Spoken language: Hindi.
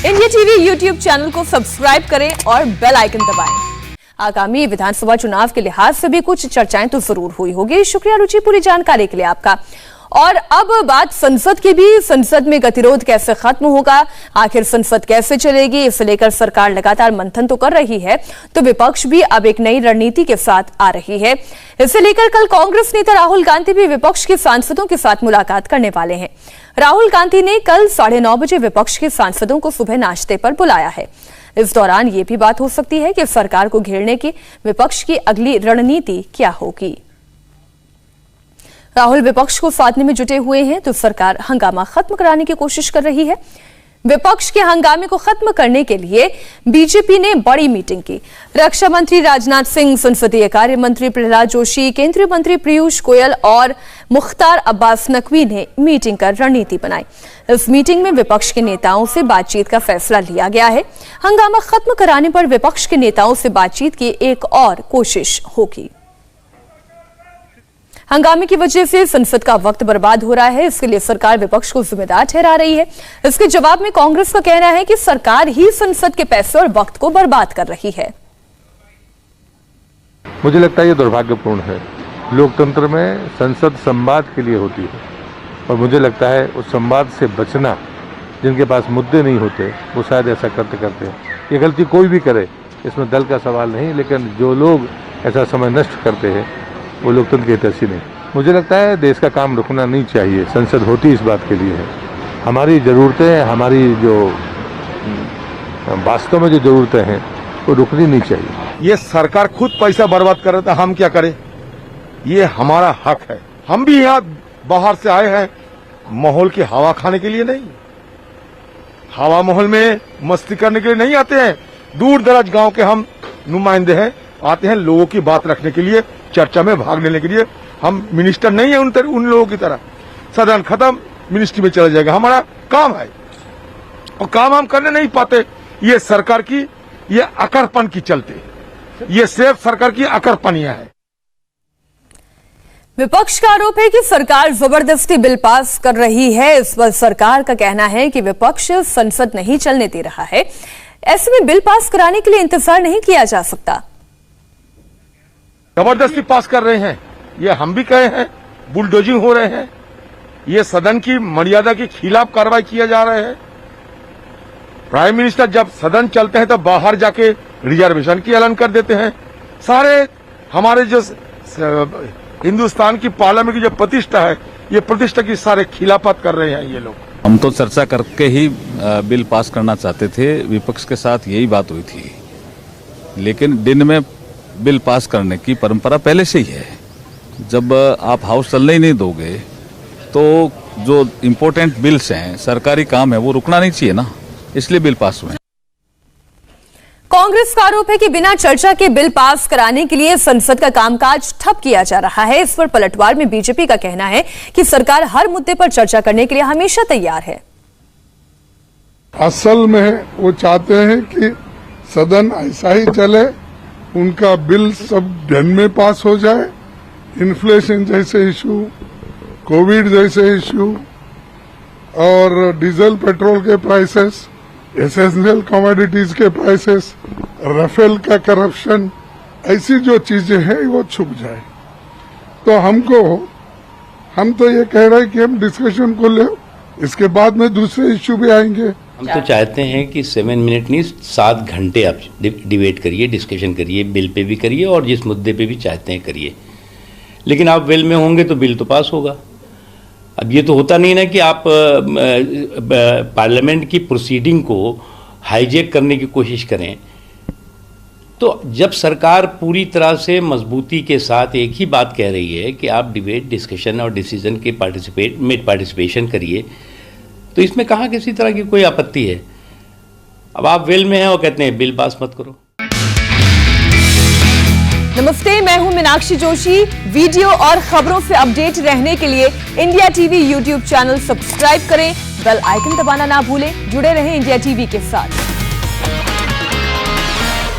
इंडिया टीवी यूट्यूब चैनल को सब्सक्राइब करें और बेल आइकन दबाएं। आगामी विधानसभा चुनाव के लिहाज से भी कुछ चर्चाएं तो जरूर हुई होगी। शुक्रिया रुचि, पूरी जानकारी के लिए आपका। और अब बात संसद की भी। संसद में गतिरोध कैसे खत्म होगा, आखिर संसद कैसे चलेगी, इसे लेकर सरकार लगातार मंथन तो कर रही है, तो विपक्ष भी अब एक नई रणनीति के साथ आ रही है। इसे लेकर कल कांग्रेस नेता राहुल गांधी भी विपक्ष के सांसदों के साथ मुलाकात करने वाले हैं। राहुल गांधी ने कल 9:30 बजे विपक्ष के सांसदों को सुबह नाश्ते पर बुलाया है। इस दौरान ये भी बात हो सकती है कि सरकार को घेरने की विपक्ष की अगली रणनीति क्या होगी। राहुल विपक्ष को साधने में जुटे हुए हैं तो सरकार हंगामा खत्म कराने की कोशिश कर रही है। विपक्ष के हंगामे को खत्म करने के लिए बीजेपी ने बड़ी मीटिंग की। रक्षा मंत्री राजनाथ सिंह, संसदीय कार्य मंत्री प्रहलाद जोशी, केंद्रीय मंत्री पीयूष गोयल और मुख्तार अब्बास नकवी ने मीटिंग कर रणनीति बनाई। इस मीटिंग में विपक्ष के नेताओं से बातचीत का फैसला लिया गया है। हंगामा खत्म कराने पर विपक्ष के नेताओं से बातचीत की एक और कोशिश होगी। हंगामे की वजह से संसद का वक्त बर्बाद हो रहा है, इसके लिए सरकार विपक्ष को जिम्मेदार ठहरा रही है। इसके जवाब में कांग्रेस का कहना है कि सरकार ही संसद के पैसे और वक्त को बर्बाद कर रही है। मुझे लगता है ये दुर्भाग्यपूर्ण है। लोकतंत्र में संसद संवाद के लिए होती है और मुझे लगता है उस संवाद से बचना, जिनके पास मुद्दे नहीं होते वो शायद ऐसा करते करते हैं। ये गलती कोई भी करे, इसमें दल का सवाल नहीं, लेकिन जो लोग ऐसा समय नष्ट करते हैं वो लोकतंत्र के हितैषी नहीं। मुझे लगता है देश का काम रुकना नहीं चाहिए। संसद होती इस बात के लिए है। हमारी ज़रूरतें, हमारी जो वास्तव में जो ज़रूरतें हैं वो रुकनी नहीं चाहिए। ये सरकार खुद पैसा बर्बाद कर रहा था, हम क्या करें? ये हमारा हक है। हम भी यहाँ बाहर से आए हैं माहौल की हवा खाने के लिए नहीं, हवा माहौल में मस्ती करने के लिए नहीं आते हैं। दूर दराज गांव के हम नुमाइंदे हैं, आते हैं लोगों की बात रखने के लिए, चर्चा में भाग लेने के लिए। हम मिनिस्टर नहीं है उन लोगों की तरह सदन खत्म मिनिस्ट्री में चला जाएगा। हमारा काम है और काम हम करने नहीं पाते। ये सरकार की ये अकड़पन की चलते, ये सिर्फ सरकार की अकड़पनियां है। विपक्ष का आरोप है कि सरकार जबरदस्ती बिल पास कर रही है। इस पर सरकार का कहना है कि विपक्ष संसद नहीं चलने दे रहा है। ऐसे में बिल पास कराने के लिए इंतजार नहीं किया जा सकता। जबरदस्ती पास कर रहे हैं, ये हम भी कहे हैं। बुलडोजिंग हो रहे हैं, ये सदन की मर्यादा के खिलाफ कार्रवाई किया जा रहा है। प्राइम मिनिस्टर जब सदन चलते हैं तो बाहर जाके रिजर्वेशन की ऐलान कर देते हैं। सारे हमारे जो हिंदुस्तान की पार्लियामेंट की जो प्रतिष्ठा है, ये प्रतिष्ठा की सारे खिलाफत कर रहे हैं ये लोग। हम तो चर्चा करके ही बिल पास करना चाहते थे, विपक्ष के साथ यही बात हुई थी। लेकिन दिन में बिल पास करने की परंपरा पहले से ही है। जब आप हाउस चलने ही नहीं दोगे तो जो इम्पोर्टेंट बिल्स हैं, सरकारी काम है, वो रुकना नहीं चाहिए ना, इसलिए बिल पास हुए। कांग्रेस का आरोप है कि बिना चर्चा के बिल पास कराने के लिए संसद का कामकाज ठप किया जा रहा है। इस पर पलटवार में बीजेपी का कहना है कि सरकार हर मुद्दे पर चर्चा करने के लिए हमेशा तैयार है। असल में वो चाहते हैं कि सदन ऐसा ही चले, उनका बिल सब दिन में पास हो जाए। इन्फ्लेशन जैसे इशू, कोविड जैसे इशू और डीजल पेट्रोल के प्राइसेस, एसेंशियल कमोडिटीज के प्राइसेस, राफेल का करप्शन, ऐसी जो चीजें हैं वो छुप जाए। तो हम तो ये कह रहे हैं कि हम डिस्कशन को ले, इसके बाद में दूसरे इश्यू भी आएंगे। हम तो चाहते हैं कि 7 मिनट नहीं 7 घंटे आप डिबेट करिए, डिस्कशन करिए, बिल पे भी करिए और जिस मुद्दे पे भी चाहते हैं करिए। लेकिन आप वेल में होंगे तो बिल तो पास होगा। अब ये तो होता नहीं ना कि आप पार्लियामेंट की प्रोसीडिंग को हाईजैक करने की कोशिश करें। तो जब सरकार पूरी तरह से मजबूती के साथ एक ही बात कह रही है कि आप डिबेट, डिस्कशन और डिसीजन के पार्टिसिपेशन करिए, तो इसमें कहाँ किसी तरह की कोई आपत्ति है। अब आप वेल में हैं और कहते हैं बिल पास मत करो। नमस्ते, मैं हूं मीनाक्षी जोशी। वीडियो और खबरों से अपडेट रहने के लिए India TV YouTube channel subscribe करें, बेल आइकन दबाना ना भूलें। जुड़े रहें इंडिया टीवी के साथ।